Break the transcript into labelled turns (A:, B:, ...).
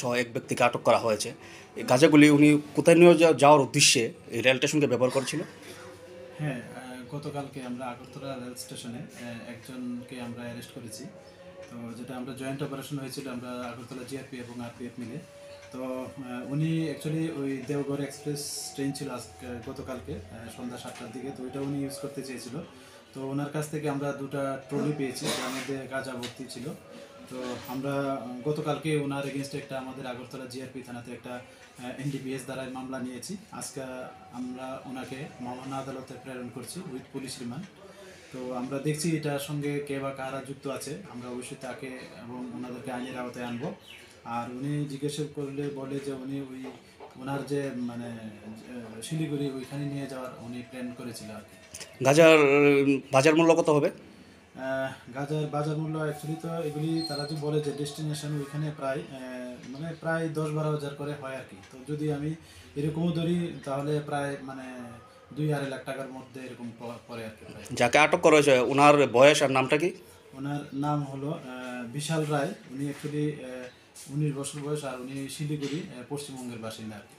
A: সহ এক ব্যক্তিকে আটক করা হয়েছে। এই গাঁজাগুলি উনি কোথায় নিয়ে যাওয়ার উদ্দেশ্যে এই রেল স্টেশনকে ব্যবহার করেছিল?
B: হ্যাঁ, গতকালকে আমরা আগরতলা রেল স্টেশনে একজনকে আমরা অ্যারেস্ট করেছি। তো যেটা আমরা জয়েন্ট অপারেশন হয়েছিল আমরা আগরতলা জিআরপি এবং আরপিএফ মিলে। তো উনি অ্যাকচুয়ালি ওই দেওঘর এক্সপ্রেস ট্রেন ছিল গতকালকে সন্ধ্যা 7টার দিকে। তো ওইটা উনি ইউজ করতে চেয়েছিল। তো ওনার কাছ থেকে আমরা 2টা ট্রলি পেয়েছি, যার মধ্যে গাঁজা ভর্তি ছিল। তো আমরা গতকালকে ওনার এগেনস্টে একটা আমাদের আগরতলা জিআরপি থানাতে একটা এনডিপিএস দ্বারা মামলা নিয়েছি। আজকে আমরা ওনাকে মহামান্য আদালতে প্রেরণ করছি উইথ পুলিশ রিমান্ড। তো আমরা দেখছি এটার সঙ্গে কে বা কারা যুক্ত আছে, আমরা অবশ্যই তাকে এবং ওনাদেরকে আইনের আওতায় আনবো। আর উনি জিজ্ঞাসা করলে বলে যে উনি ওনার যে মানে শিলিগুড়ি ওইখানে নিয়ে যাওয়ার উনি প্ল্যান করেছিল আর কি।
A: গাঁজার বাজার মূল্য কত হবে?
B: গাঁজার বাজার মূল্য অ্যাকচুয়ালি তো এগুলি তারা যে বলে যে ডেস্টিনেশন ওইখানে প্রায় মানে প্রায় 10-12 হাজার করে হয় আর কি। তো যদি আমি এরকমও ধরি তাহলে প্রায় মানে 2-2.5 লাখ টাকার মধ্যে এরকম পড়ে আর কি।
A: যাকে আটক করা হয়েছে ওনার বয়স আর নামটা কি?
B: ওনার নাম হলো বিশাল রায়। উনি অ্যাকচুয়ালি 19 বছর বয়স, আর উনি শিলিগুড়ি পশ্চিমবঙ্গের বাসিন্দা আর কি।